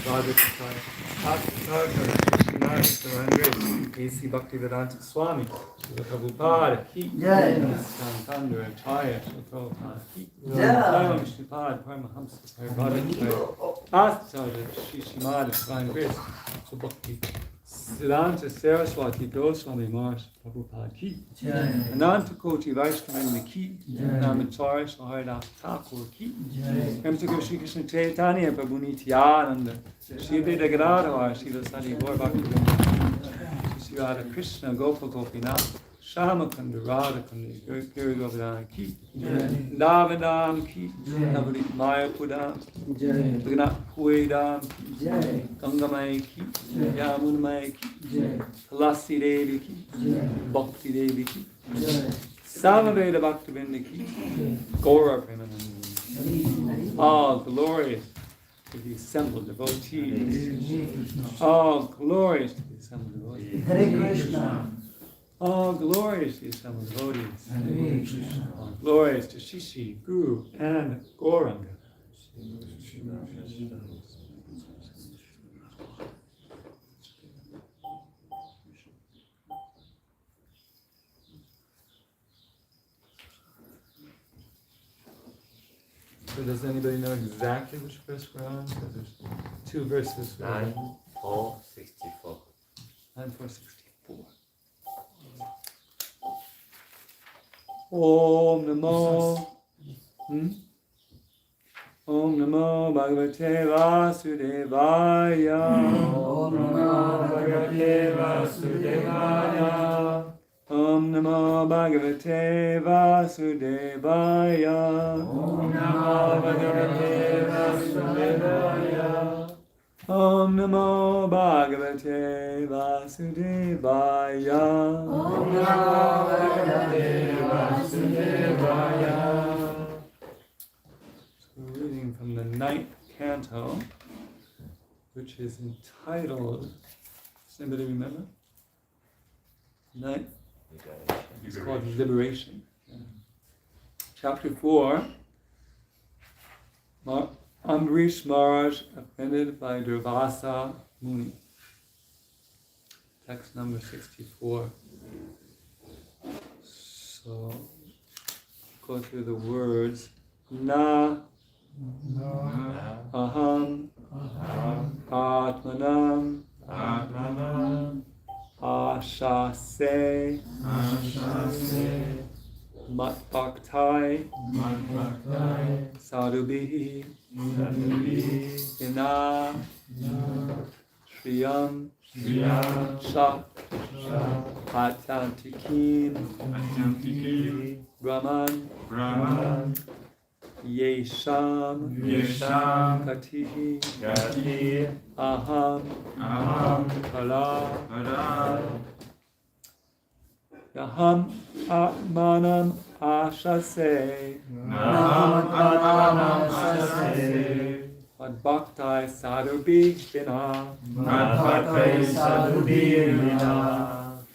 Radha-Parisisvara Mandir, A.C. Bhakti Swami, Prabhupada, Ki, Santandra, Acharya, Prabhupada, Ki, Dharma Shripad, Paramahamsa, Parvada, Acharya, Srimad, Srimad, so Bhakti Siddhanta Saraswati Goswami Immerse, Prabhupada Ki, Ananta Koti Vaishnava Ki, Namacharya Sahara Thakur Ki, Krishna Shri Krishna Chaitanya Prabhu Nityananda, Shri Radha Shri Sadi Gaur Bhakti Shri Radha-Krishna Gopal Gopinath, Shamakanda Radha-Kunda, Giri Govardhana Ki, Navadam Ki, Navadip Mayapur, Jagannath Puedam Ki, Gangamai Ki, Yamunamai Ki, Tulasi Devi Ki, Bhakti Devi Ki, Samaveda Bhaktivinoda Ki, Gaura Premananda. All glorious to the assembled devotees. All glorious to the assembled devotees. Hare Krishna. All glorious to the assembled devotees. Hare Krishna. All glorious to Shishi, Guru, and Gauranga. So does anybody know exactly which verse we're on? Because there's two verses. 9:4:64. 9:4:64. Om Namo. Om Namo Bhagavate Vasudevaya. Om Namo Bhagavate Vasudevaya. Om Namo Bhagavate Vasudevaya. Om Namo Bhagavate Vasudevaya. Om Namo Bhagavate Vasudevaya. Om Namo Bhagavate Vasudevaya. So we're reading from the 9th canto, which is entitled, does anybody remember? 9th? It's called Liberation. Yeah. Chapter 4, Ambarish Maharaj offended by Durvasa Muni. Text number 64. So, go through the words. Na, aham, atmanam, ashase, matbhaktai, sadhubihi, ina, shriyam, shat, atyantikim, brahman, yesham, katihi, aham, kala, Naham atmanam ashase. Madbhaktai sadhubi vina.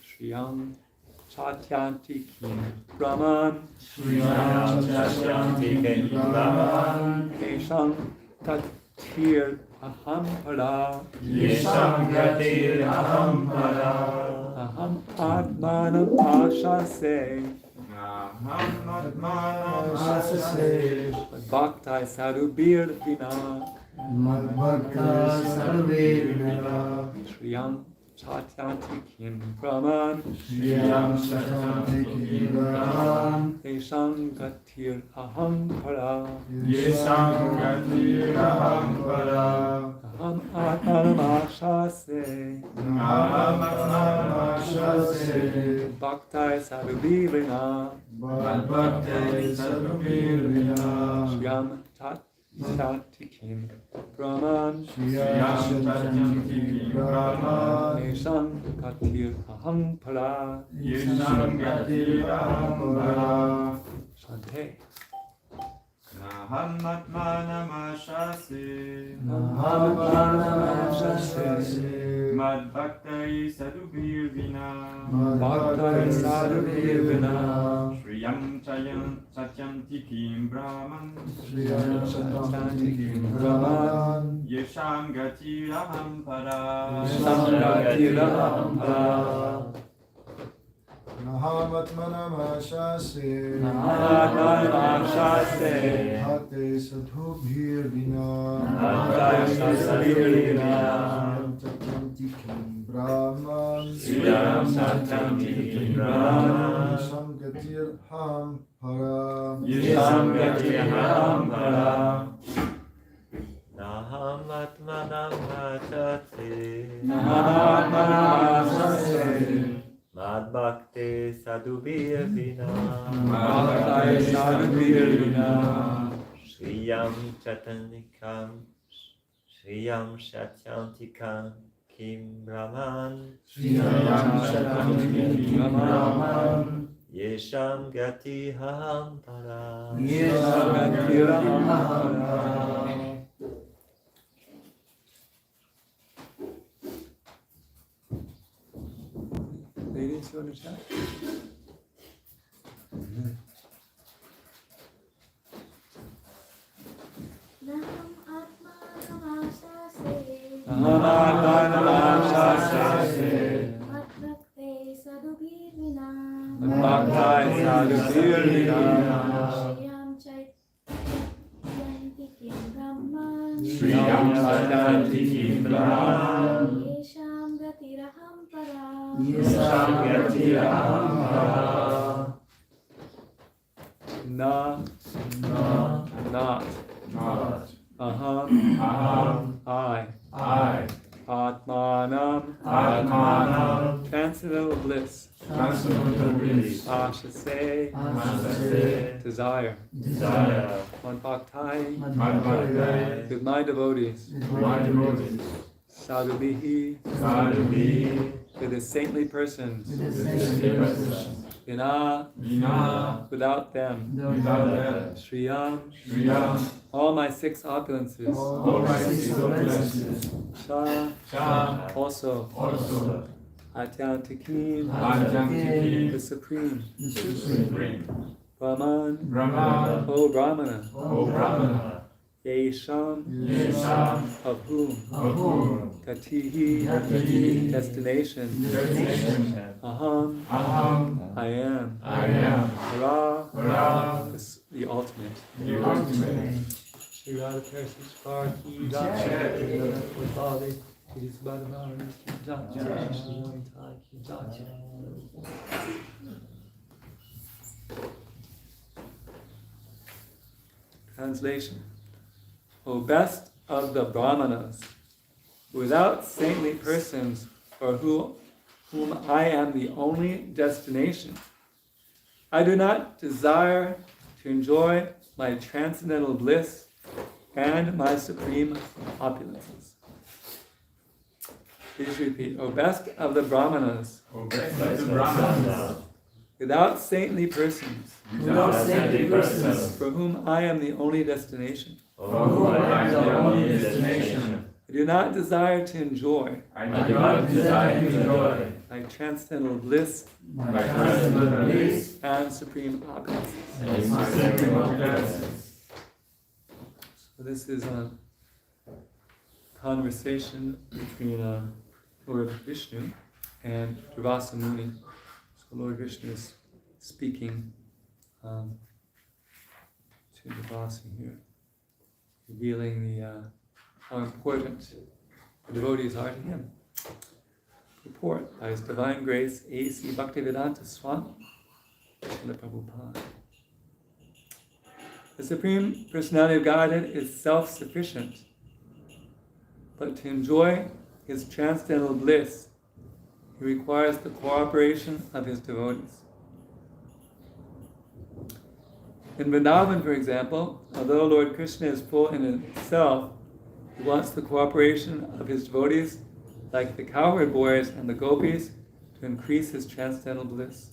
Shriyam chatyanti kim brahman. Esham katir aham pala. Aham atmanam ashase. Bhaktai sadhubir vina. Shriyam chatyanti kim brahman. Esham gatir aham para. Aham atmanam ashase. Bhaktai sadhubir vina. Shriyam chatyanti kim brahman. Esham gatir aham para. Shante. Madbhaktai sadhubir vina. Bhaktai sadhubir vina. Shriyam satyanti kim brahman. Satyanti kim brahman. Yesham gatiraham para. Samgatiraham para. Nahamatmanamashase Nahamatmanamashase Hate sadhubhirvina Hate sadhubhirvina Chatantikim Brahman Sriyam Chatantikim Brahman Samgatirham Para Yesham gatiraham para. Nahamatmanamashase Nahamatmanamashase Madbhakte sadhubhirvina Bhakti Sadhubhirvina Shriyam Chatanikam Shriyam Shatyantikam Kim Brahman Sriyam Chatantikim Brahman Yesham Gati Haham Para Samgatiraham para. Ladies, you want to chat? Naham atma namashase Nahamatmanamashase Madbhakte sadhubhirvina Bhakti Sadhubhirvina Shriyam Chaityantikim Brahman Sriyam Chatantikim Brahman Yesham gatiraham para Yesham gatiraham para. Na not Not aham aham I I Atmanam Atmanam transcendental bliss transcendental bliss Ashase Ashase desire desire Manbhaktai Madhvaktai with my devotees my devotees Sadhubihi Sadhubi with the saintly persons Vina Vina without them without them Shriyam Sriyam all my six opulences all my six opulences Sha Sham also also Atyantikim Adyantikim the supreme Supreme Brahman Brahman O Brahmana O Brahmana Yesham Yesham of whom of whom Katihi Katihi destination destination Aham Aham I am I am Ra Ra the ultimate the ultimate Shri Radha-Parisisvara Translation. O best of the Brahmanas, without saintly persons for whom I am the only destination, I do not desire to enjoy my transcendental bliss and my supreme opulences. Please repeat. O best of the Brahmanas, O best of the Brahmanas without saintly persons without saintly persons for whom I am the only destination, for whom I am the only destination. I do not desire to enjoy I do not desire to enjoy my transcendental bliss my transcendental bliss and supreme opulences. and my supreme opulences. So this is a conversation between Lord Vishnu and Durvasa Muni. So Lord Vishnu is speaking to Durvasa here, revealing how important the devotees are to him. Report by His Divine Grace, A.C. Bhaktivedanta Swami, Srila Prabhupada. The Supreme Personality of Godhead is self-sufficient, but to enjoy His transcendental bliss, He requires the cooperation of His devotees. In Vrindavan, for example, although Lord Krishna is full in himself, He wants the cooperation of His devotees, like the cowherd boys and the gopis, to increase His transcendental bliss.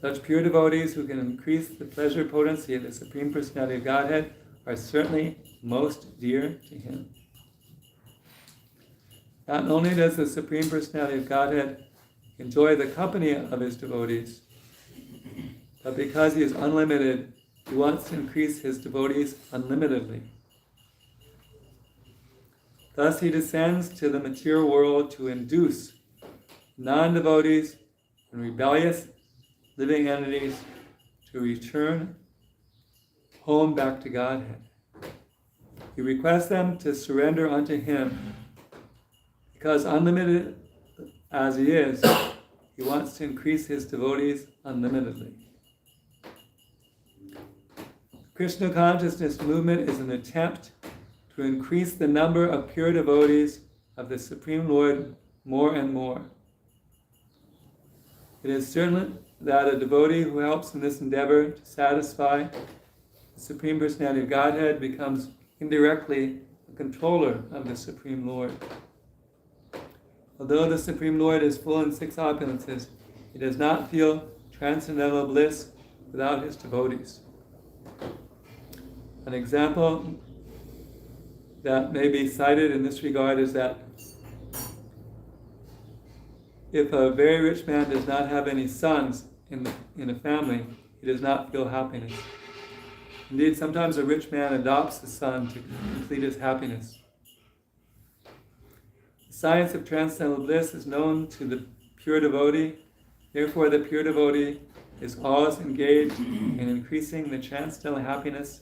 Such pure devotees who can increase the pleasure potency of the Supreme Personality of Godhead are certainly most dear to Him. Not only does the Supreme Personality of Godhead enjoy the company of His devotees, but because He is unlimited, He wants to increase His devotees unlimitedly. Thus he descends to the material world to induce non-devotees and rebellious living entities to return home back to Godhead. He requests them to surrender unto him because, unlimited as he is, he wants to increase his devotees unlimitedly. The Krishna Consciousness movement is an attempt to increase the number of pure devotees of the Supreme Lord more and more. It is certain that a devotee who helps in this endeavor to satisfy the Supreme Personality of Godhead becomes indirectly a controller of the Supreme Lord. Although the Supreme Lord is full in 6 opulences, he does not feel transcendental bliss without his devotees. An example that may be cited in this regard is that if a very rich man does not have any sons in a family, he does not feel happiness. Indeed, sometimes a rich man adopts a son to complete his happiness. The science of transcendental bliss is known to the pure devotee. Therefore, the pure devotee is always engaged in increasing the transcendental happiness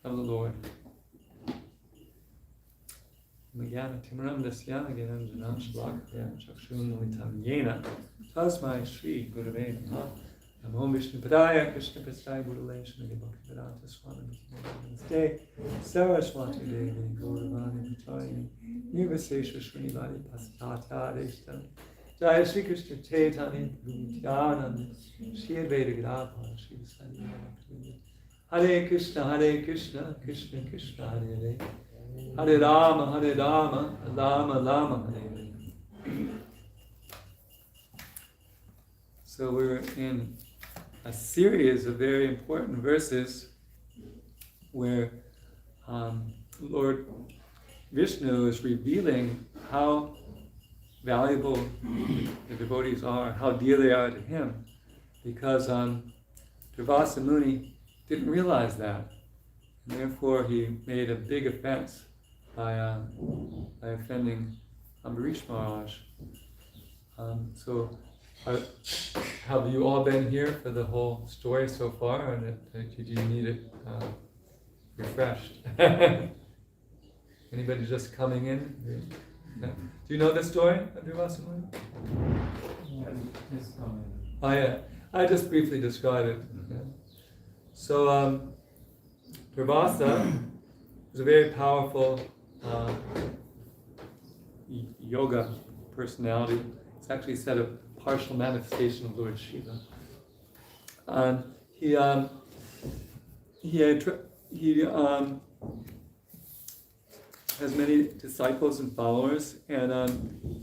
of the Lord. Tasmai Shri Gurave Namaha. Namo Vishnu Padaya Krishna Prasthaya Gurule Shri Bhakti Swami Namaste Saraswati Devi Gauravani Pachayani Nirvasesha Srinivadi Pastata Adeshtam Jaya Shri Krishna Chaitanya Nityananda Shri Advaita Gadadhara Shri Sandhya Hare Krishna Krishna Krishna Hare Hare Hare Rama Rama Rama Hare Hare. So we're in a series of very important verses where Lord Vishnu is revealing how valuable the devotees are, how dear they are to him, because Durvasa Muni didn't realize that, and therefore he made a big offense by offending Ambarish Maharaj. Have you all been here for the whole story so far, or do you need it refreshed? Anybody just coming in? Do you know the story of Durvasa Muni? Oh yeah, I just briefly describe it. Yeah. So Durvasa was a very powerful yoga personality. It's actually said a partial manifestation of Lord Shiva. He has many disciples and followers, and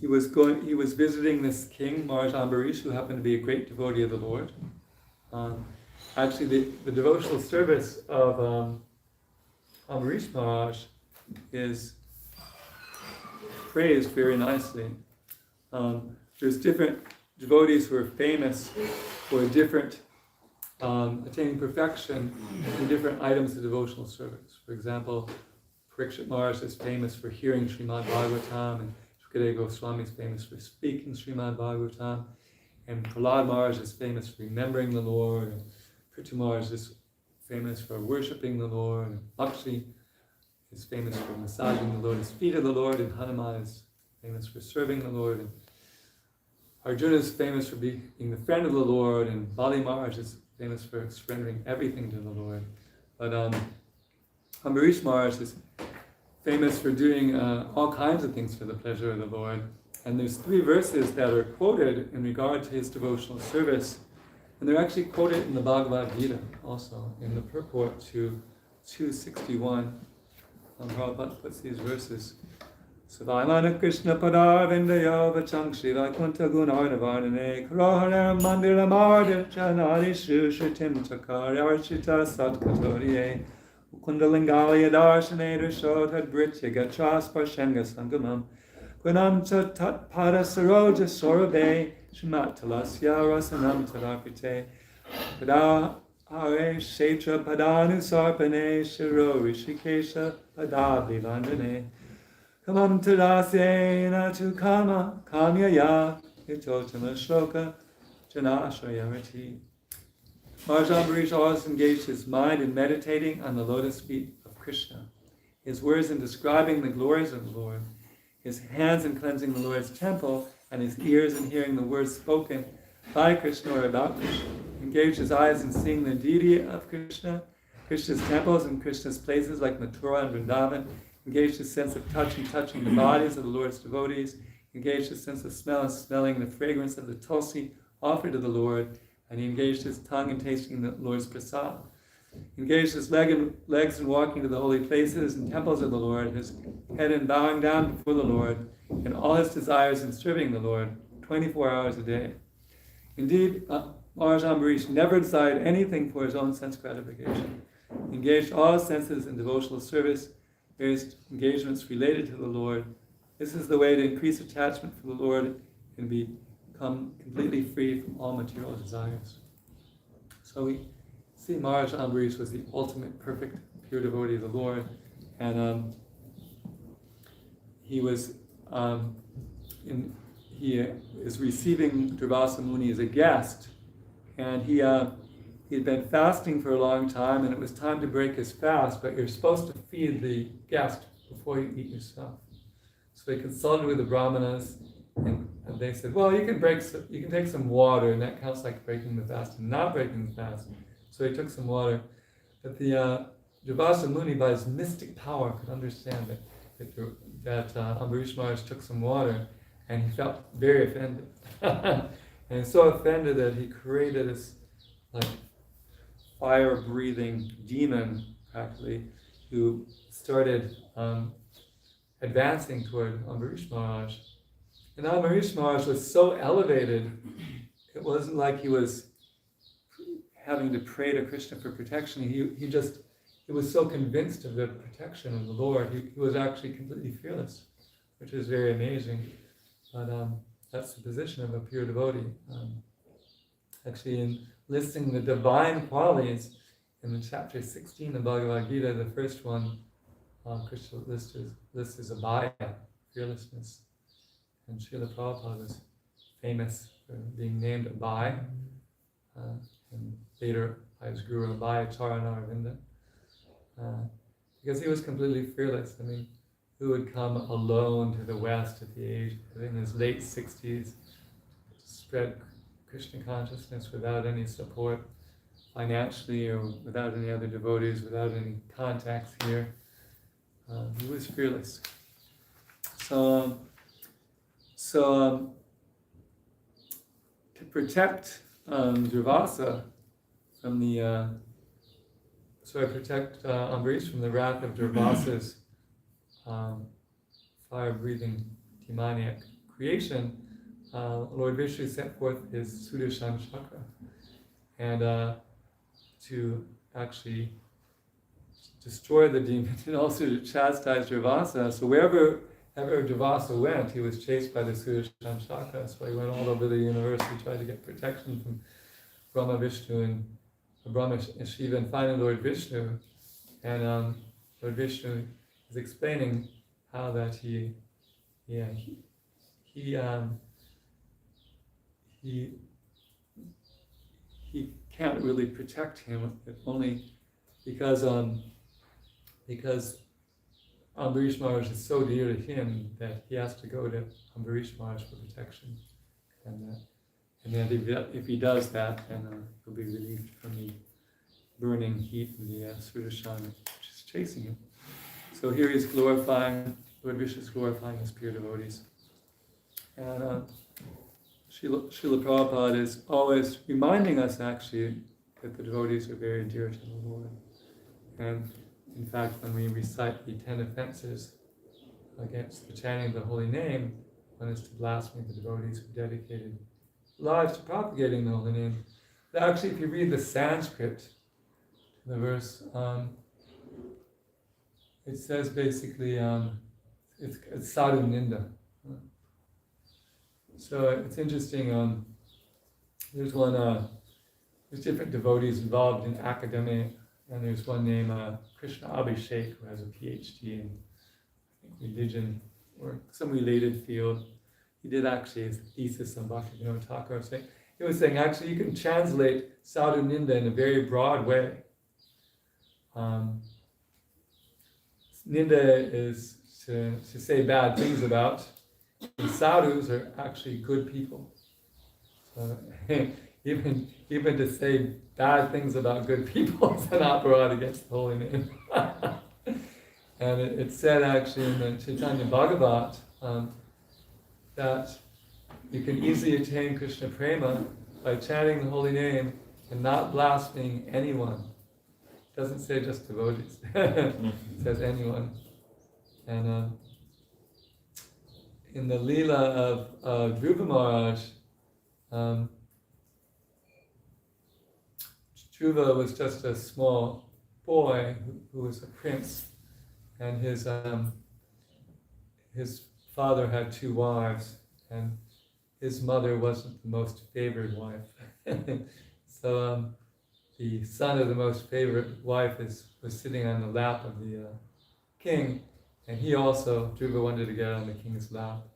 he was visiting this king, Maharaj Ambarish, who happened to be a great devotee of the Lord. Actually, the devotional service of Ambarish Maharaj is praised very nicely. There's different devotees who are famous for different attaining perfection in different items of devotional service. For example, Parikshit Maharaj is famous for hearing Srimad Bhagavatam, and Shukadeva Goswami is famous for speaking Srimad Bhagavatam, and Prahlad Maharaj is famous for remembering the Lord, and Prithu Maharaj is famous for worshipping the Lord, and Lakshmi is famous for massaging the lotus feet of the Lord, and Hanuman is famous for serving the Lord, and Arjuna is famous for being the friend of the Lord, and Bali Maharaj is famous for surrendering everything to the Lord. But Ambarish Maharaj is famous for doing all kinds of things for the pleasure of the Lord. And there's 3 verses that are quoted in regard to his devotional service. And they're actually quoted in the Bhagavad Gita also, in the purport to 261. Prabhupada puts these verses. Savaimana Krishna Padar Vindaya Vachang Shiva Kunta Gunarnavarnane Karohara Mandira Mardir Chanari Shushitim Chakari Archita Satkatoriye Kundalingali Darshane Rishod Britya Gachas Parshenga Sangamam Gunam Tat Pada Saroja Sorabe Shimatalasya Rasanam Tadarpite Pada Hare Kshetra Padanu Sarpane Shiro Rishikesha Padabhi Vandane kamam tadasena tu kama kamyaya itotima shloka janashrayamati. Maharaj Ambarish always engaged his mind in meditating on the lotus feet of Krishna, his words in describing the glories of the Lord, his hands in cleansing the Lord's temple, and his ears in hearing the words spoken by Krishna or about Krishna. He engaged his eyes in seeing the deity of Krishna, Krishna's temples and Krishna's places like Mathura and Vrindavan. He engaged his sense of touch in touching the bodies of the Lord's devotees. He engaged his sense of smell in smelling the fragrance of the tulsi offered to the Lord. And he engaged his tongue in tasting the Lord's prasad. He engaged his legs in walking to the holy places and temples of the Lord, his head in bowing down before the Lord, and all his desires in serving the Lord 24 hours a day. Indeed, Maharaj Ambarish never desired anything for his own sense gratification. He engaged all his senses in devotional service, various engagements related to the Lord. This is the way to increase attachment for the Lord and become completely free from all material desires. So we see Maharaj Ambarish was the ultimate, perfect, pure devotee of the Lord, and he is receiving Durvasa Muni as a guest, and he had been fasting for a long time, and it was time to break his fast, but you're supposed to feed the guest before you eat yourself. So he consulted with the brahmanas, and they said, well, you can take some water, and that counts like breaking the fast and not breaking the fast. So he took some water, but the Durvasa Muni, by his mystic power, could understand that Ambarish Maharaj took some water, and he felt very offended. And so offended that he created this fire-breathing demon, practically, who started advancing toward Ambarish Maharaj. And Ambarish Maharaj was so elevated, it wasn't like he was having to pray to Krishna for protection. He was so convinced of the protection of the Lord, he was actually completely fearless, which is very amazing. But that's the position of a pure devotee. Actually, in listing the divine qualities in chapter 16 of Bhagavad Gita, the first one, Krishna lists is abhaya, fearlessness. And Srila Prabhupada was famous for being named Abhay, and later by his guru Abhay Charanaravinda, because he was completely fearless. I mean, who would come alone to the West at the age, in his late 60s, to spread Krishna consciousness without any support financially or without any other devotees, without any contacts here? He was fearless. So to protect Durvasa from protect Ambarish from the wrath of Durvasa's fire-breathing demoniac creation, Lord Vishnu sent forth his Sudarshan chakra, and to actually destroy the demon and also to chastise Durvasa. So wherever Durvasa went, he was chased by the Sudarshan chakra. So he went all over the universe. He tried to get protection from Brahma, Vishnu, and Brahma, Shiva, and finally Lord Vishnu. And Lord Vishnu is explaining how that he can't really protect him, only because Ambarish Maharaj is so dear to him that he has to go to Ambarish Maharaj for protection, and then if he does that, then he'll be relieved from the burning heat in the Sudarshan, which is chasing him. So here he's glorifying, Lord Vishnu is glorifying his pure devotees. And Srila Prabhupada is always reminding us actually that the devotees are very dear to the Lord. And in fact, when we recite the 10 offenses against the chanting of the holy name, one is to blaspheme the devotees who dedicated lives to propagating the holy name. But actually, if you read the Sanskrit, the verse, it says basically, it's sadhu ninda. So it's interesting, there's different devotees involved in academia, and there's one named Krishna Abhishek who has a PhD in religion or some related field. He did actually his thesis on Bhakti Yoga Thakur. He was saying actually you can translate sadhu ninda in a very broad way. Ninda is to say bad things about, and sadhus are actually good people. So even to say bad things about good people is an aparad against the holy name. And it's said actually in the Chaitanya Bhagavat that you can easily attain Krishna prema by chanting the holy name and not blaspheming anyone. It doesn't say just devotees. It says anyone. And in the Leela of Dhruva Maharaj, Dhruva was just a small boy who was a prince, and his father had 2 wives, and his mother wasn't the most favored wife. So the son of the most favorite wife was sitting on the lap of the king, and he also, Dhruva, wanted to get on the king's lap.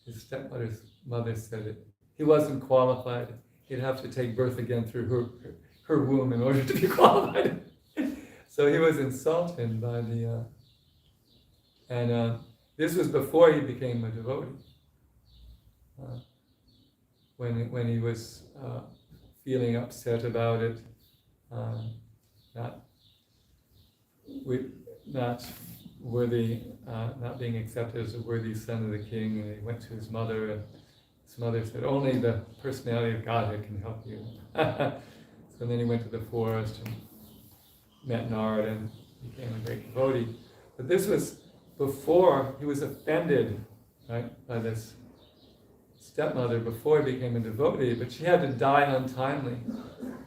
His stepmother's mother said that he wasn't qualified. He'd have to take birth again through her womb in order to be qualified. So he was insulted by the... this was before he became a devotee. When he was feeling upset about it, not worthy, not being accepted as a worthy son of the king, and he went to his mother, and his mother said, "Only the personality of Godhead can help you." So then he went to the forest and met Narada and became a great devotee. But this was before he was offended, right, by this stepmother before he became a devotee, but she had to die untimely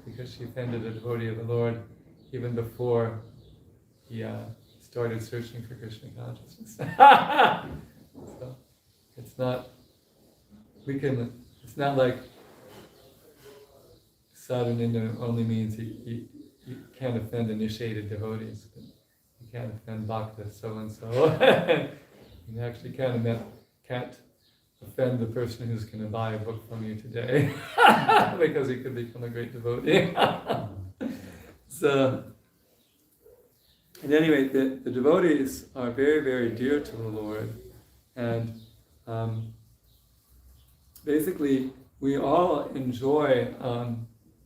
because she offended a devotee of the Lord even before he started searching for Krishna consciousness. So it's not like sadhu-ninda only means you can't offend initiated devotees, but you can't offend bhakta so-and-so. You actually can't offend the person who's going to buy a book from you today because he could become a great devotee. So, at any rate, the devotees are very, very dear to the Lord, and basically we all enjoy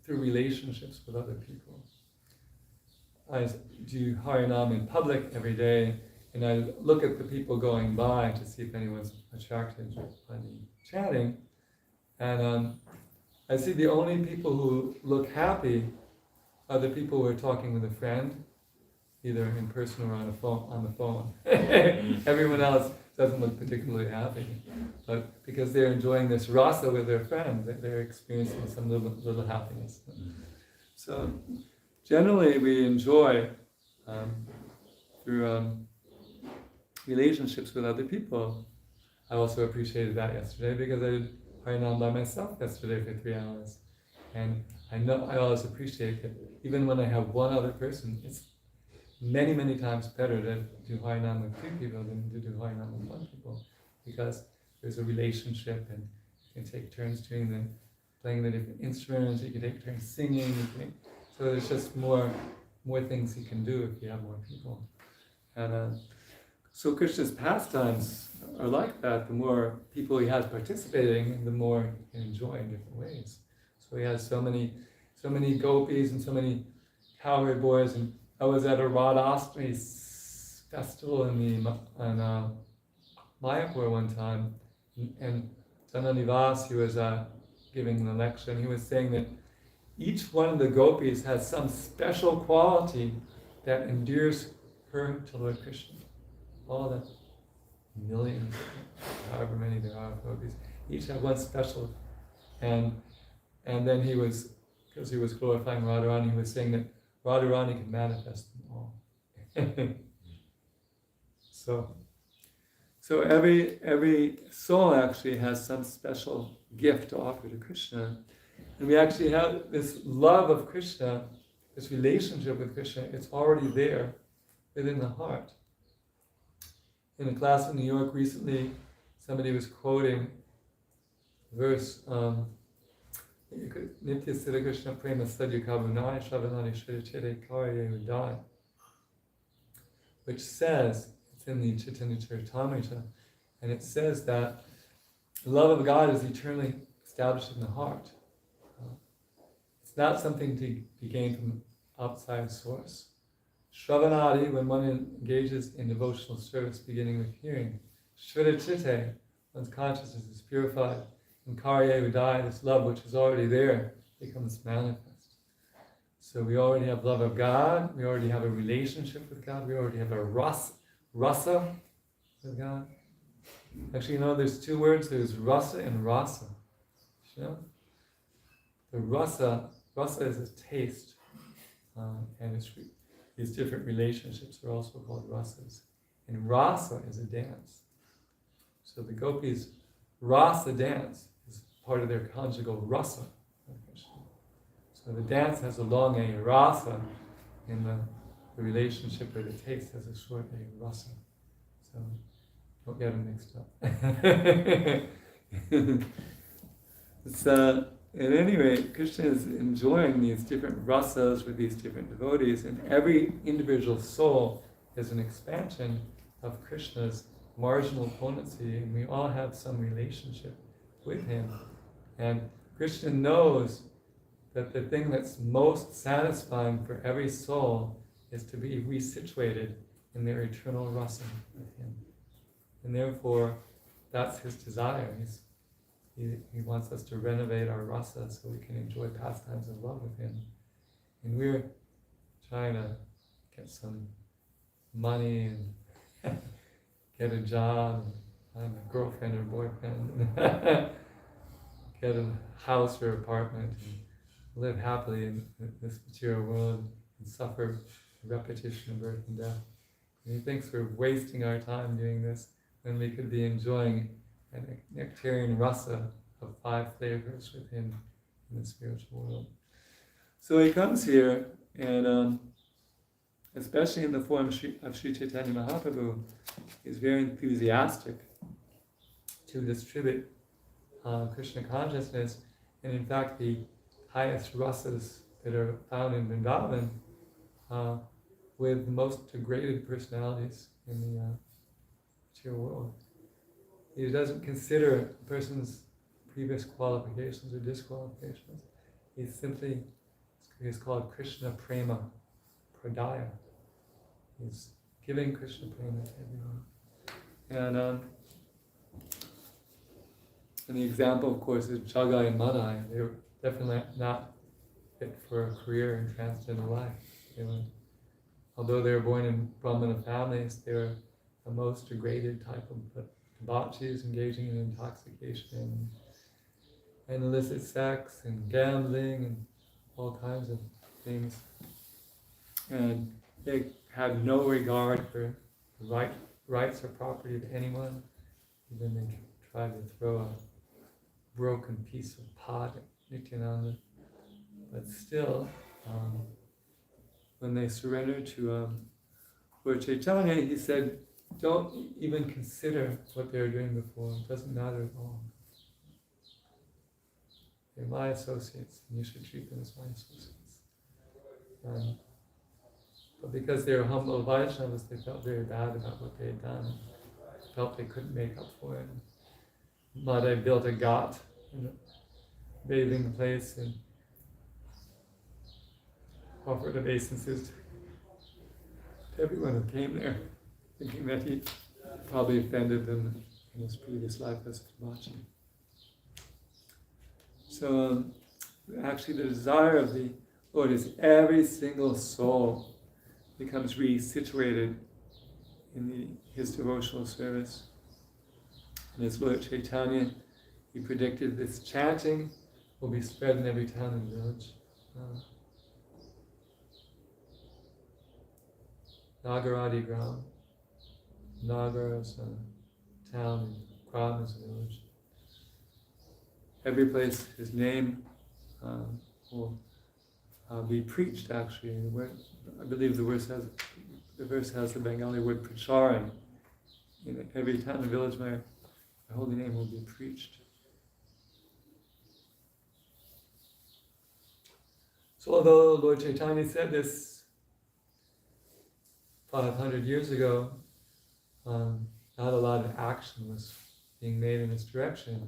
through relationships with other people. I do Harinam in public every day, and I look at the people going by to see if anyone's attracted by the chatting, and I see the only people who look happy are the people who are talking with a friend, either in person or on the phone. Everyone else doesn't look particularly happy, but because they're enjoying this rasa with their friend, they're experiencing some little happiness. So generally we enjoy through relationships with other people. I also appreciated that yesterday because I did Harinam by myself yesterday for 3 hours, and I always appreciate it. Even when I have one other person, it's many, many times better to do Harinam with 2 people than to do Harinam with 1 people, because there's a relationship and you can take turns playing the different instruments, you can take turns singing, so there's just more things you can do if you have more people. And so Krishna's pastimes are like that. The more people he has participating, the more he can enjoy in different ways. So he has so many gopis and so many cowherd boys. And I was at a Radha-Parisisvara festival in Mayapur one time, and Jananivas, he was giving the lecture, and he was saying that each one of the gopis has some special quality that endears her to Lord Krishna. All the millions, however many there are of gopis, each have one special, and then he was, because he was glorifying Radharani, he was saying that Radharani can manifest them all. So every soul actually has some special gift to offer to Krishna, and we actually have this love of Krishna, this relationship with Krishna. It's already there within the heart. In a class in New York recently, somebody was quoting verse Nitya Siddha Krishna Prema Sadhya Kavunai Shavanani Shrichete Karye Udai, which says, it's in the Chaitanya Charitamrita, and it says that the love of God is eternally established in the heart. It's not something to be gained from outside source. Shravanadi, when one engages in devotional service, beginning with hearing. Shrichete, one's consciousness is purified. And Karye Udai, this love which is already there, becomes manifest. So we already have love of God, we already have a relationship with God, we already have a rasa with God. Actually, there's two words, there's rasa and rasa. You know? The rasa is a taste, and these different relationships are also called rasas. And rasa is a dance. So the gopis' rasa dance is part of their conjugal rasa. So the dance has a long A, rasa, and the relationship or the taste has a short A, rasa. So don't get them mixed up. At any rate, Krishna is enjoying these different rasas with these different devotees, and every individual soul is an expansion of Krishna's marginal potency, and we all have some relationship with him. And Krishna knows that the thing that's most satisfying for every soul is to be resituated in their eternal rasa with him. And therefore, that's his desire. He wants us to renovate our rasa so we can enjoy pastimes of love with him. And we're trying to get some money and get a job, find a girlfriend or boyfriend, get a house or apartment, and live happily in this material world and suffer repetition of birth and death. And he thinks we're wasting our time doing this when we could be enjoying a nectarian rasa of 5 flavors with him in the spiritual world. So he comes here, and especially in the form of Sri Chaitanya Mahaprabhu, is very enthusiastic to distribute Krishna consciousness, and in fact the highest rasas that are found in Vrindavan with the most degraded personalities in the material world. He doesn't consider a person's previous qualifications or disqualifications. He's called Krishna Prema Pradaya. He's giving Krishna Prema to everyone. And the example, of course, is Jagai and Madai. They were definitely not fit for a career in transcendental life. Although they were born in Brahmana families, they were the most degraded type of debauchees, engaging in intoxication and illicit sex and gambling and all kinds of things. And they had no regard for the rights or property of anyone. Even they tried to throw a broken piece of pot at Nityananda. But still, when they surrendered to Lord Chaitanya, he said, don't even consider what they were doing before. It doesn't matter at all. They're my associates, and you should treat them as my associates. But because they were humble Vaishnavas, they felt very bad about what they had done. Felt they couldn't make up for it. Madai built a ghat, a bathing place, and offered obeisances to everyone who came there, thinking that he probably offended them in his previous life as a debauchee. So actually the desire of the Lord is every single soul becomes resituated in his devotional service. And as Lord Chaitanya, he predicted this chanting will be spread in every town and village. Nagaradi Gram. Nagar is a town, and Gram is a village. Every place his name will be preached, actually. I believe the verse has the Bengali word pracharan in every town and village my holy name will be preached. So although Lord Chaitanya said this 500 years ago, not a lot of action was being made in this direction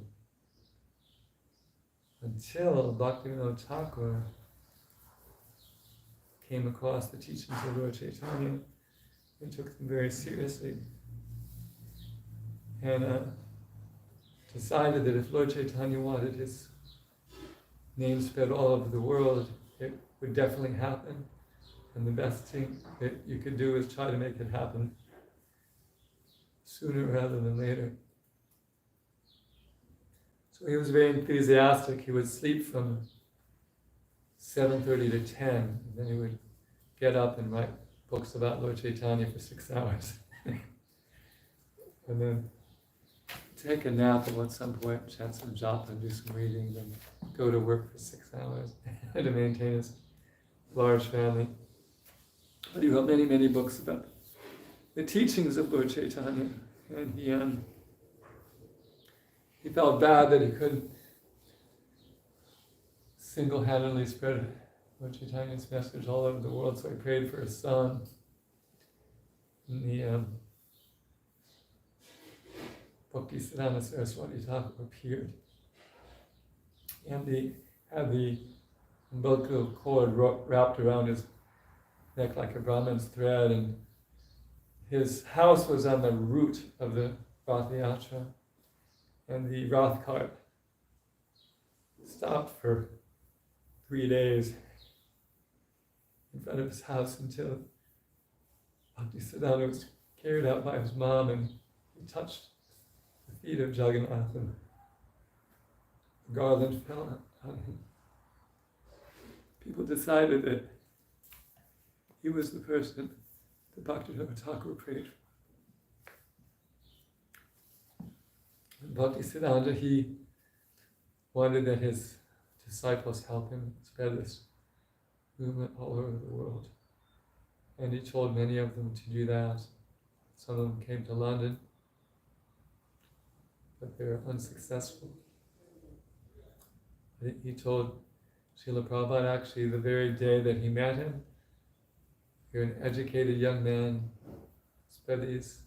until Bhaktivinoda Thakur came across the teachings of Lord Chaitanya and took them very seriously, and decided that if Lord Chaitanya wanted his name spread all over the world, it would definitely happen, and the best thing that you could do is try to make it happen sooner rather than later. So he was very enthusiastic. He would sleep from 7:30 to 10, and then he would get up and write books about Lord Chaitanya for 6 hours. And then take a nap at some point, chant some japa and do some reading, then go to work for 6 hours to maintain his large family. But he wrote many, many books about the teachings of Lord Chaitanya, and he felt bad that he couldn't single-handedly spread Lord Chaitanya's message all over the world, so he prayed for his son. And the Bhakti Saraswati Thakur appeared, and he had the umbilical cord wrapped around his neck like a Brahman's thread, and his house was on the route of the Rath Yatra, and the Rath cart stopped for 3 days in front of his house until Bhakti Siddhanta was carried out by his mom, and he touched the feet of Jagannath, and the garland fell on him. People decided that he was the person that Bhaktivinoda Thakur prayed for. And Bhakti Siddhanta, he wanted that his disciples help him spread this movement all over the world. And he told many of them to do that. Some of them came to London, but they were unsuccessful. He told Srila Prabhupada, actually, the very day that he met him, "You're an educated young man, spread these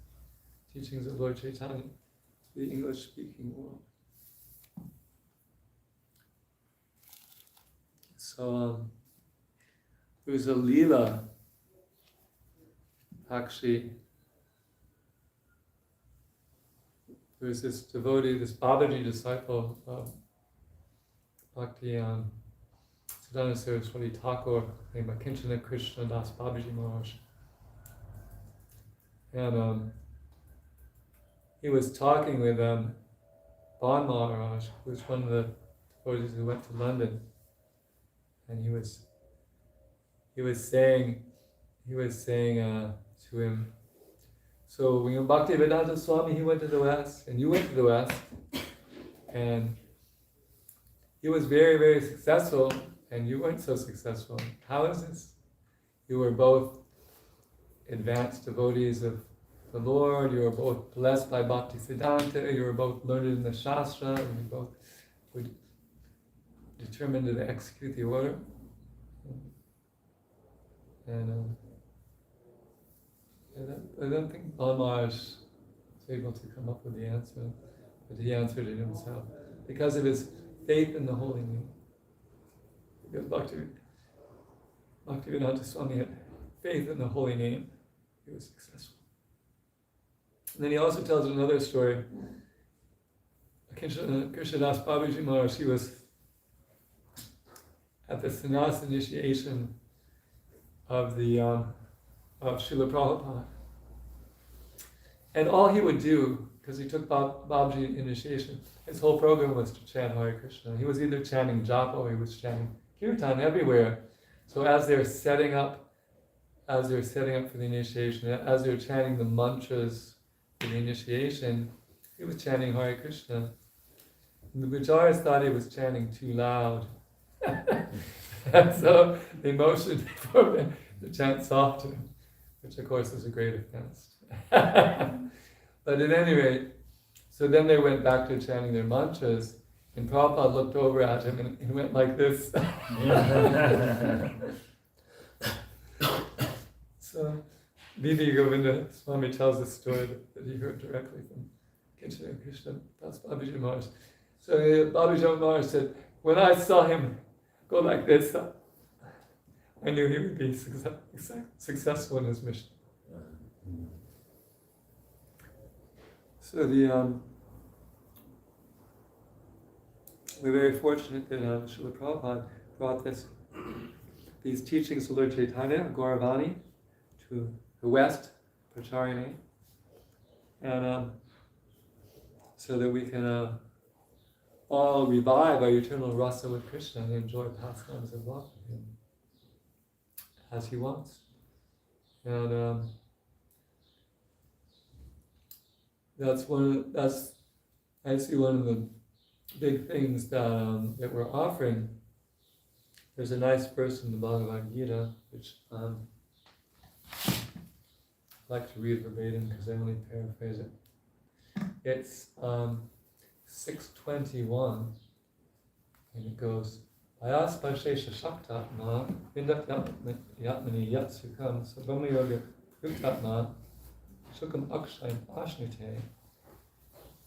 teachings of Lord Chaitanya to the English-speaking world." So there was a Leela, actually. There was this devotee, this Babaji disciple of Bhakti Siddhanta Saraswati Thakur, named Krishna Das Babaji Maharaj. And he was talking with Ban Maharaj, who was one of the devotees who went to London, and he was saying to him, so when Bhaktivedanta Swami, he went to the West, and you went to the West, and he was very, very successful, and you weren't so successful. How is this? You were both advanced devotees of the Lord, you were both blessed by Bhakti Siddhanta, you were both learned in the Shastra, and you both were determined to execute the order. And I don't think Ban Maharaj was able to come up with the answer, but he answered it himself because of his faith in the holy name. Because Bhaktivedanta Swami had faith in the holy name, he was successful. And then he also tells another story. Krishna Das Babaji Maharaj, he was at the sannyas initiation of Srila Prabhupada. And all he would do, because he took Babaji initiation, his whole program was to chant Hare Krishna. He was either chanting japa or he was chanting kirtan everywhere. So as they're setting up for the initiation, as they're chanting the mantras for the initiation, he was chanting Hare Krishna. And the Gujaris thought he was chanting too loud. And so they motioned for him to chant softer, which of course is a great offense. But at any rate, so then they went back to chanting their mantras, and Prabhupada looked over at him and went like this. So Bibi Govinda Swami tells this story that he heard directly from Krishna Das Babaji Maharaj. So Babaji Maharaj said, when I saw him go like this, I knew he would be successful in his mission. So we're very fortunate that Srila Prabhupada brought these teachings of Lord Chaitanya, Gauravani, to the West, Pracharini, and so that we can all revive our eternal rasa with Krishna and enjoy pastimes of love with Him as He wants. And that's actually one of the big things that we're offering. There's a nice verse in the Bhagavad Gita, which I like to read verbatim because I only paraphrase it. It's 6:21, and it goes, Ayaspashesha shaktatma vindat yatmani yatsukam sabhama yoga yuktatma sukam akshayam ashnute.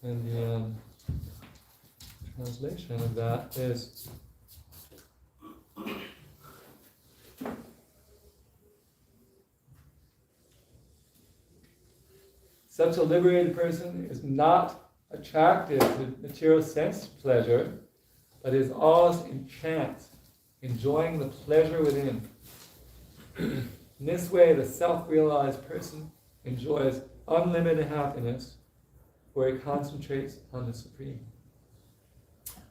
And the translation of that is, such a liberated person is not attracted to material sense pleasure, but is always entranced, enjoying the pleasure within. In this way, the self-realized person enjoys unlimited happiness, where he concentrates on the Supreme.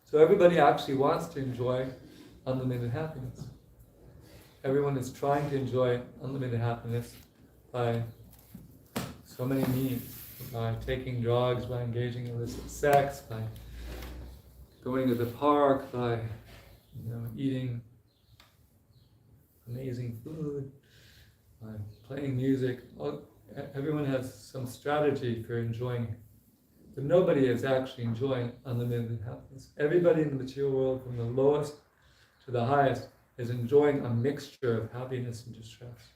So everybody actually wants to enjoy unlimited happiness. Everyone is trying to enjoy unlimited happiness by so many means, by taking drugs, by engaging in illicit sex, by going to the park, by eating amazing food, by playing music. Everyone has some strategy for enjoying it. But nobody is actually enjoying unlimited happiness. Everybody in the material world, from the lowest to the highest, is enjoying a mixture of happiness and distress.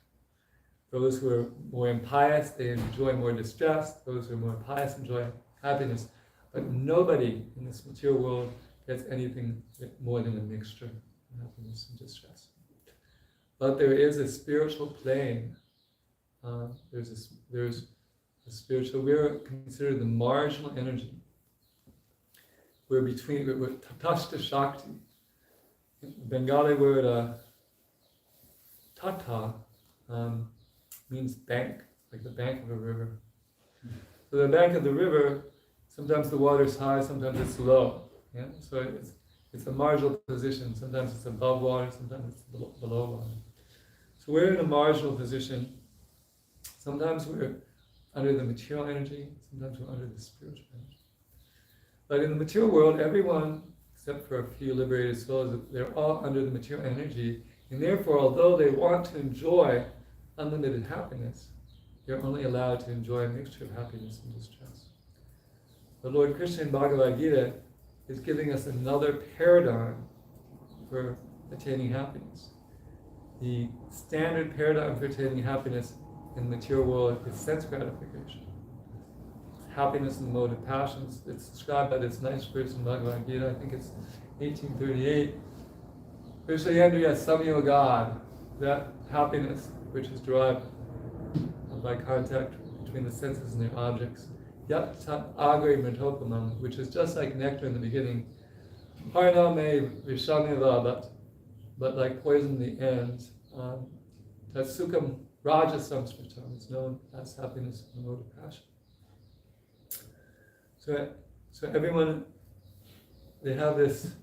Those who are more impious, they enjoy more distress. Those who are more pious enjoy happiness. But nobody in this material world gets anything more than a mixture of happiness and distress. But there is a spiritual plane. There's a spiritual. We're considered the marginal energy. We're tatashta shakti. The Bengali word tata means bank, like the bank of a river. So the bank of the river, sometimes the water is high, sometimes it's low. Yeah? So it's a marginal position. Sometimes it's above water, sometimes it's below water. So we're in a marginal position. Sometimes we're under the material energy, sometimes we're under the spiritual energy. But in the material world, everyone, except for a few liberated souls, they're all under the material energy, and therefore, although they want to enjoy unlimited happiness, they're only allowed to enjoy a mixture of happiness and distress. The Lord Krishna in Bhagavad Gita is giving us another paradigm for attaining happiness. The standard paradigm for attaining happiness in the material world is sense gratification. Happiness in the mode of passions. It's described by this nice verse in Bhagavad Gita, I think it's 1838. Vishayendriya samyogad, that happiness which is derived by contact between the senses and their objects. Yat tat agri mritopamam, which is just like nectar in the beginning. Harname vishamyava, but like poison in the end. Tatsukam raja samsritam is known as happiness in the mode of passion. So everyone, they have this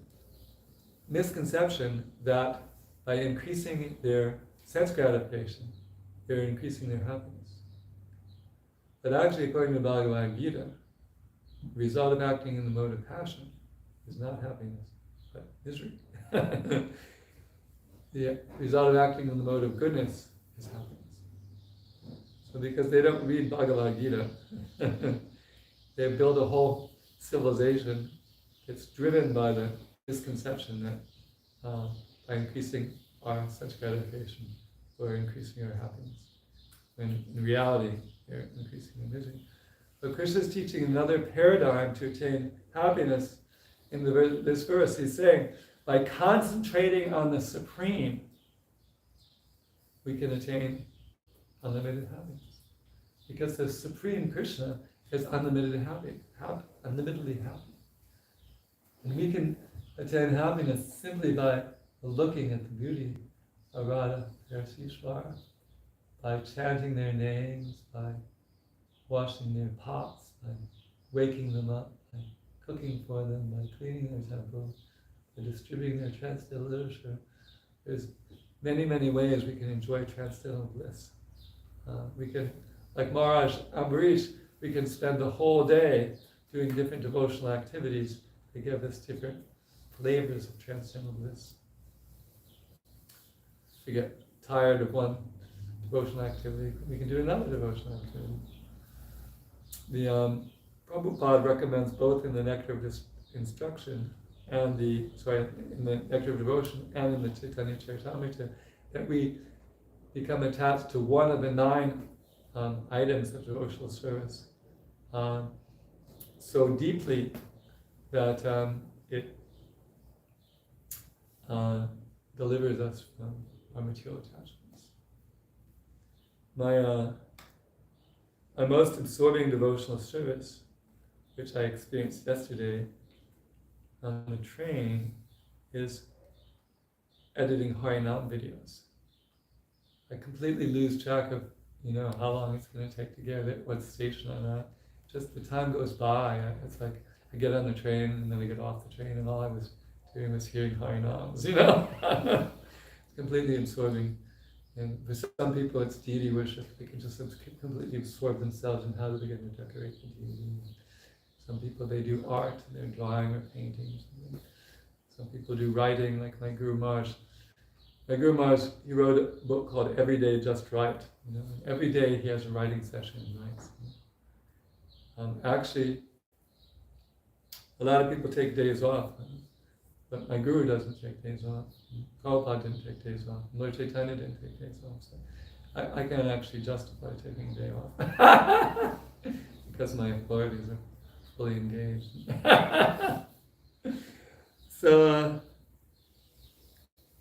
misconception that by increasing their sense gratification, they're increasing their happiness. But actually, according to Bhagavad Gita, the result of acting in the mode of passion is not happiness, but misery. The result of acting in the mode of goodness is happiness. So because they don't read Bhagavad Gita, they build a whole civilization that's driven by the misconception that by increasing our sense gratification, we're increasing our happiness. When in reality, they're increasing our misery. But Krishna is teaching another paradigm to attain happiness. In this verse, he's saying, by concentrating on the Supreme, we can attain unlimited happiness. Because the Supreme Krishna is unlimitedly happy. And we can attain happiness simply by looking at the beauty of Radha-Parisisvara, by chanting their names, by washing their pots, by waking them up, by cooking for them, by cleaning their temples, by distributing their transcendental literature. There's many, many ways we can enjoy transcendental bliss. We can, like Maharaj Ambarish, we can spend the whole day doing different devotional activities to give us different flavors of transcendental bliss. If we get tired of devotional activity, we can do another devotional activity. The Prabhupada recommends both in the Nectar of Instruction and in the Nectar of Devotion and in the Chaitanya Charitamrita, that we become attached to one of the 9 items of devotional service so deeply that it delivers us from our material attachments. My most absorbing devotional service, which I experienced yesterday on the train, is editing Harinam videos. I completely lose track of, how long it's going to take to get it, what station I'm at. Just the time goes by. It's like I get on the train and then I get off the train and all I was doing was hearing Harinams, It's completely absorbing. And for some people it's deity worship. They can just completely absorb themselves in how to begin to decorate the deity. Some people, they do art, they're drawing or painting. Some people do writing, like my Guru Maharaj. My Guru Maharaj, he wrote a book called Every Day Just Right. Every day he has a writing session and writes. Actually, a lot of people take days off, but my Guru doesn't take days off. Prabhupada didn't take days off. Lord Chaitanya didn't take days off. So I can't actually justify taking a day off because my authorities are fully engaged. So,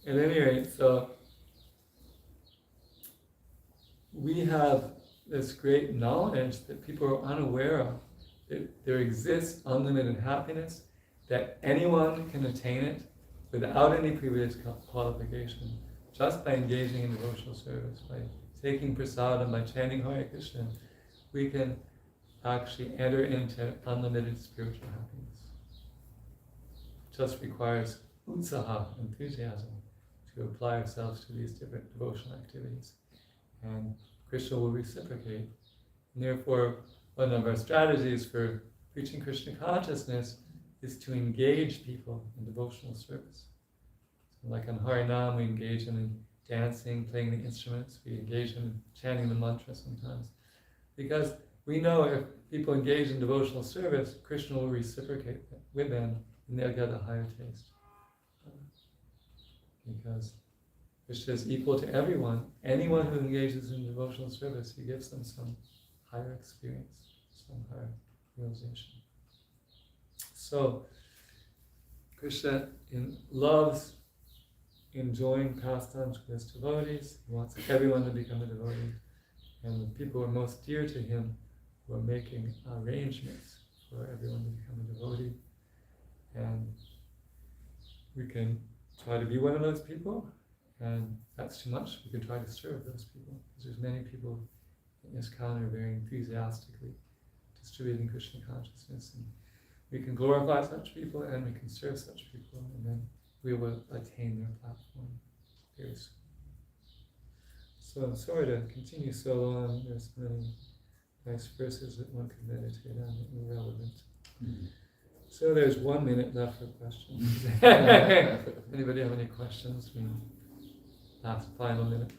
at any rate, we have this great knowledge that people are unaware of. There exists unlimited happiness, that anyone can attain it without any previous qualification, just by engaging in devotional service, by taking prasadam, by chanting Hare Krishna. We can actually enter into unlimited spiritual happiness. It just requires utsaha, enthusiasm, to apply ourselves to these different devotional activities. And Krishna will reciprocate. And therefore, one of our strategies for preaching Krishna consciousness is to engage people in devotional service. So like on Harinam, we engage in dancing, playing the instruments, we engage in chanting the mantra sometimes. Because we know if people engage in devotional service, Krishna will reciprocate with them and they'll get a higher taste. Because Krishna is equal to everyone. Anyone who engages in devotional service, he gives them some higher experience, some higher realization. So, Krishna loves enjoying pastimes with his devotees. He wants everyone to become a devotee. And the people who are most dear to him who are making arrangements for everyone to become a devotee. And we can try to be one of those people, and that's too much. We can try to serve those people, because there's many people in ISKCON are very enthusiastically distributing Krishna consciousness, and we can glorify such people and we can serve such people, and then we will attain their platform very soon. So I'm sorry to continue so long. There's many nice verses that one could meditate on that are relevant. Mm-hmm. So there's 1 minute left for questions. Anybody have any questions? Last final minute.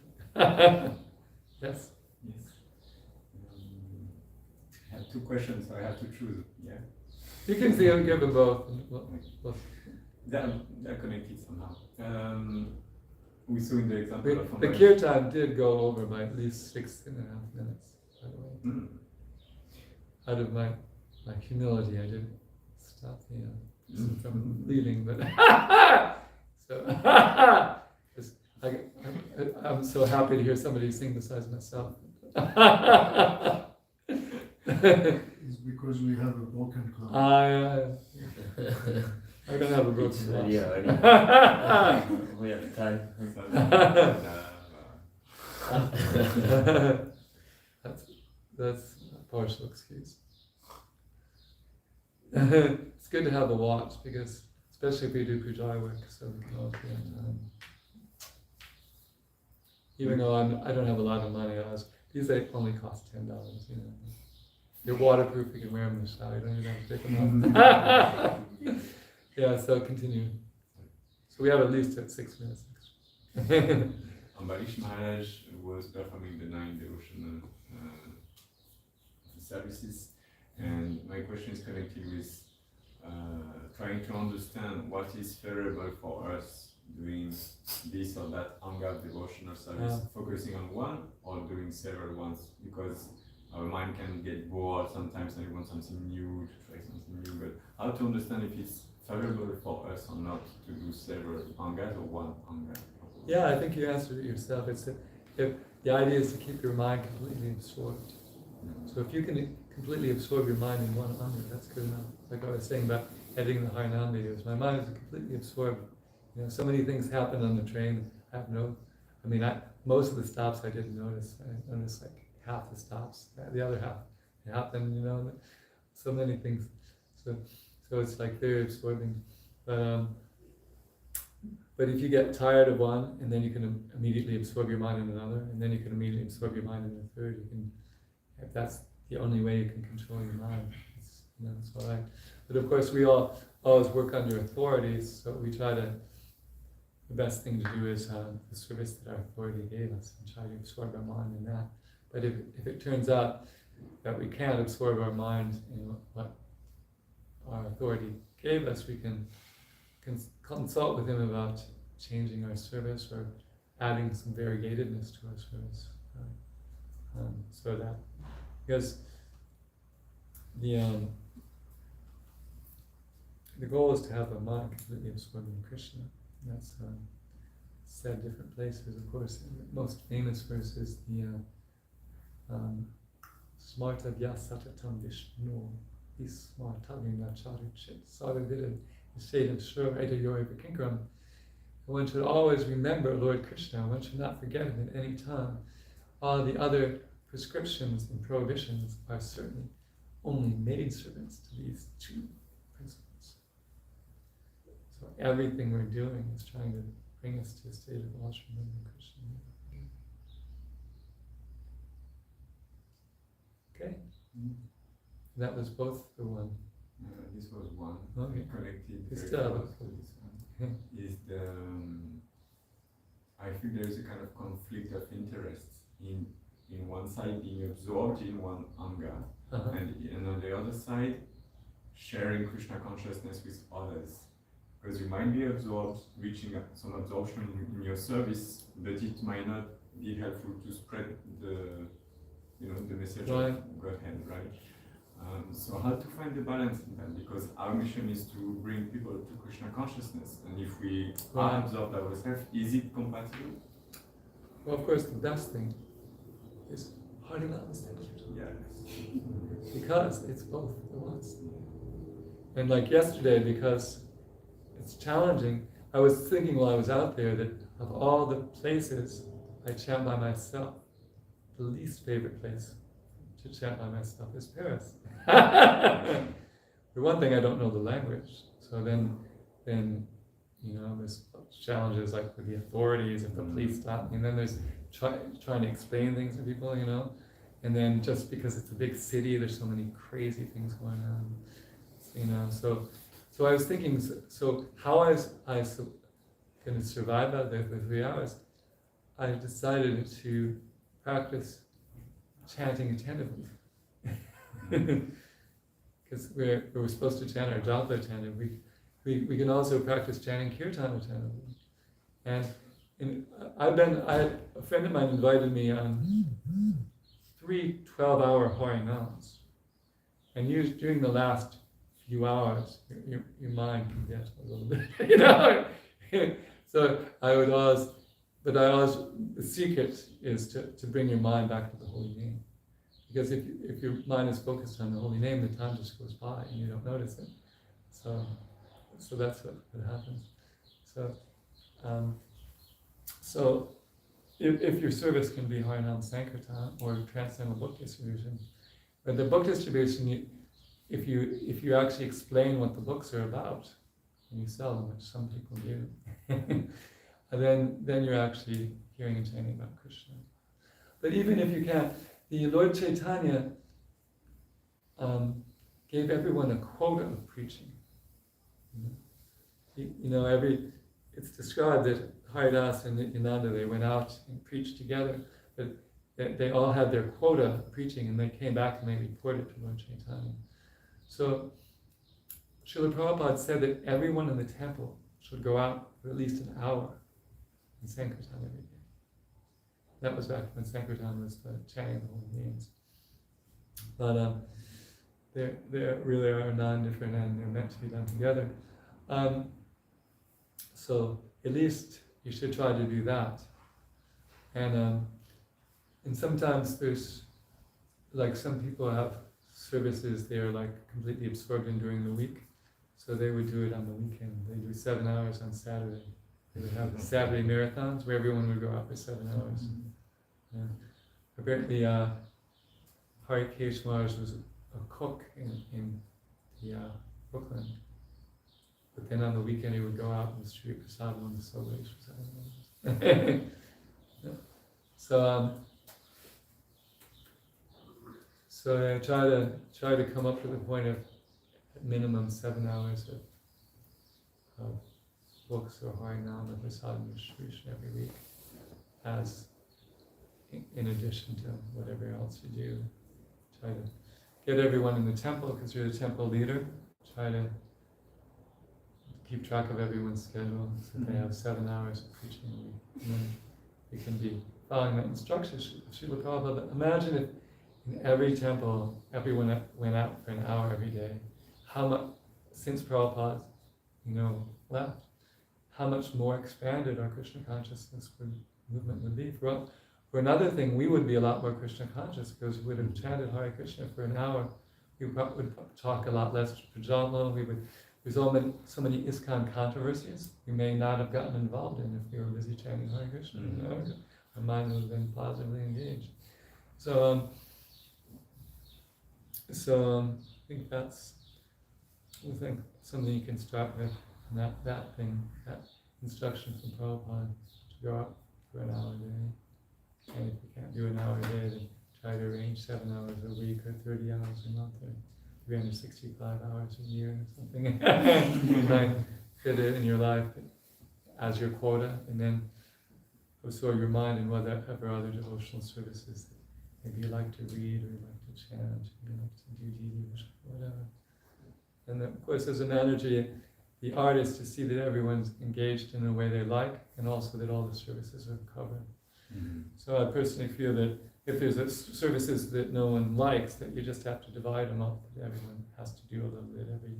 Yes? Yes. had two questions, so I have to choose. Yeah, You can see and give them both. Both. they're connected somehow. We saw in the example of The kirtan did go over by at least 6.5 minutes, by the way. Mm. Out of my humility, I didn't stop the person from leaving, but so I'm so happy to hear somebody sing besides myself. It's because we have a broken clock. I don't have a broken It's glass. very early. We have time. That's a partial excuse. It's good to have a watch because, especially if we do puja work, so we can all be on time. Even though I don't have a lot of money, these only cost $10. You know, they're waterproof. You can wear them in the shower. You don't even have to take them off. Yeah. So continue. So we have at least 6 minutes. Ambarish Maharaj was performing the 9 devotional services, and my question is connected with trying to understand what is favorable for us doing this or that anga devotional service, focusing on one or doing several ones, because our mind can get bored sometimes and we want something new, to try something new, but how to understand if it's favorable for us or not to do several angas or one anga? Yeah, I think you answered it yourself. If the idea is to keep your mind completely absorbed. So if you can completely absorb your mind in one anga, that's good enough. Like I was saying about editing the Harinam videos, my mind is completely absorbed. You know, so many things happen on the train. Most of the stops I didn't notice. I noticed like half the stops. The other half happened. You know, so many things. So it's like very absorbing. But if you get tired of one, and then you can immediately absorb your mind in another, and then you can immediately absorb your mind in a third, if that's the only way you can control your mind, it's all right. But of course, we all always work under authorities, so we try to, the best thing to do is the service that our authority gave us, and try to absorb our mind in that. But if it turns out that we can't absorb our mind in what our authority gave us, we can consult with him about changing our service or adding some variegatedness to our service. So that, because the goal is to have a mind completely absorbed in Krishna. That's said different places, of course. The most famous verse is the Smarta Vyasatatam Vishnu Ismartavina Charichit Sarvavida Shadam Shurvaita Yoriva Kinkaram. One should always remember Lord Krishna. One should not forget him at any time. All the other prescriptions and prohibitions are certainly only maidservants to these two principles. So everything we're doing is trying to bring us to a state of always remembering Krishna. Okay? That was both the one. This was one. Okay. Connected It's very the close to this one. Is I think there is a kind of conflict of interests in one side being absorbed in one anga, and on the other side sharing Krishna consciousness with others, because you might be absorbed, reaching some absorption in your service, but it might not be helpful to spread the message of Godhead, right? So how to find the balance in that? Because our mission is to bring people to Krishna consciousness, and if we are absorbed ourselves, is it compatible? Well, of course, the best thing is hardly not mistaken. Yes. Because it's both at once. And like yesterday, because it's challenging, I was thinking while I was out there that of all the places I chant by myself, the least favorite place to chant by myself is Paris. For one thing, I don't know the language, so then there's challenges like with the authorities, if the police stop me, and then there's trying to explain things to people, and then just because it's a big city, there's so many crazy things going on, so I was thinking, so how was I going to survive out there for 3 hours? I decided to practice chanting attentively. Because we're supposed to chant our japa attentively. We can also practice chanting kirtan attentively. And a friend of mine invited me on 3 12-hour Harinams. And during the last few hours, your mind can get a little bit, So the secret is to bring your mind back to the holy name. Because if your mind is focused on the holy name, the time just goes by and you don't notice it. So that's what happens. So if your service can be Harinam Sankirtan or Transcendental Book Distribution, but the book distribution, if you actually explain what the books are about, and you sell them, which some people do, then you're actually hearing and chanting about Krishna. But even if you can't, the Lord Chaitanya gave everyone a quota of preaching. It's described that Haridas and Nityananda, they went out and preached together, but they all had their quota of preaching, and they came back and they reported to Lord Chaitanya. So Srila Prabhupada said that everyone in the temple should go out for at least an hour in Sankirtan every day. That was back when Sankirtan was chanting the holy names. But they really are non-different and they're meant to be done together. So at least you should try to do that. And sometimes there's, like, some people have services they're like completely absorbed in during the week. So they would do it on the weekend. They do 7 hours on Saturday. They would have the Saturday marathons where everyone would go out for 7 hours. Yeah. Apparently, Hare Krishna was a cook in Brooklyn. But then on the weekend he would go out and distribute prasadam on the subways for 7 hours. Yeah. So I try to come up with a point of at minimum 7 hours of books or Harinam or prasadam distribution every week, as in addition to whatever else you do. Try to get everyone in the temple, because you're the temple leader. Try to keep track of everyone's schedule, so they have 7 hours of preaching a week. And then we can be following that instruction. Srila Prabhupada, imagine if in every temple everyone went out for an hour every day. How much, since Prabhupada, left, how much more expanded our Krishna consciousness movement would be. For another thing, we would be a lot more Krishna conscious, because we would have chanted Hare Krishna for an hour. We would talk a lot less pajama. There's so many ISKCON controversies we may not have gotten involved in if we were busy chanting Hare Krishna. Our mind would have been positively engaged. So I think that's something you can start with. And that instruction from Prabhupada to go out for an hour a day. And if you can't do an hour a day, then try to arrange 7 hours a week or 30 hours a month or 365 hours a year or something. Try and fit it in your life as your quota, and then absorb your mind in whatever other devotional services that maybe you like to read, or you like to chant, or you like to do deity, or whatever. And then, of course, there's an energy. The art is to see that everyone's engaged in the way they like, and also that all the services are covered. Mm-hmm. So I personally feel that if there's services that no one likes, that you just have to divide them up. That everyone has to do a little bit every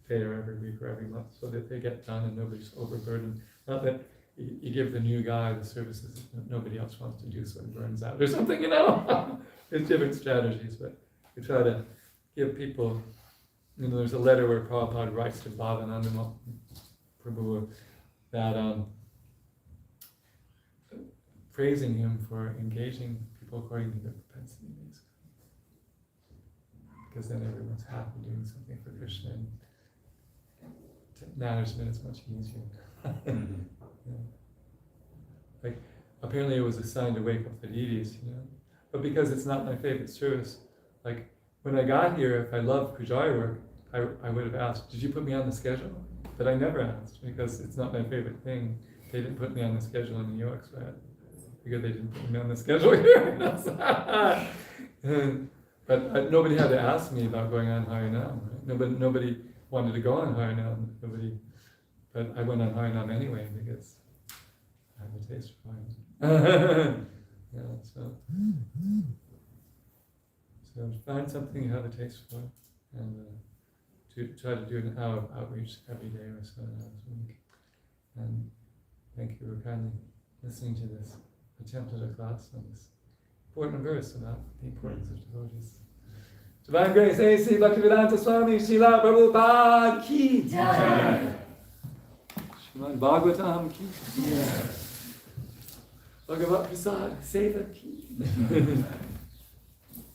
day or every week or every month, so that they get done and nobody's overburdened. Not that you give the new guy the services that nobody else wants to do, so it burns out or something, There's different strategies, but we try to give people, there's a letter where Prabhupada writes to Bhavananda Prabhu that praising him for engaging people according to their propensity, basically. Because then everyone's happy doing something for Krishna, and management is much easier. Yeah. Like, apparently it was a sign to wake up the deities, But because it's not my favorite service, like, when I got here, if I loved Pujari work, I would have asked, did you put me on the schedule? But I never asked, because it's not my favorite thing. They didn't put me on the schedule in New York, so because they didn't put me on the schedule here. But nobody had to ask me about going on Harinam. Right? Nobody wanted to go on Harinam. But I went on Harinam anyway because I have a taste for Harinam. So find something you have a taste for, and to try to do an hour of outreach every day or 7 hours a week. And thank you for kindly listening to this attempt at a class on this important verse about the importance of devotees. Divine Grace A.C. Bhaktivedanta Swami Srila Prabhupada Ki Jai. Srimad Bhagavatam Ki Jai. Bhagavad Prasad Seva Ki.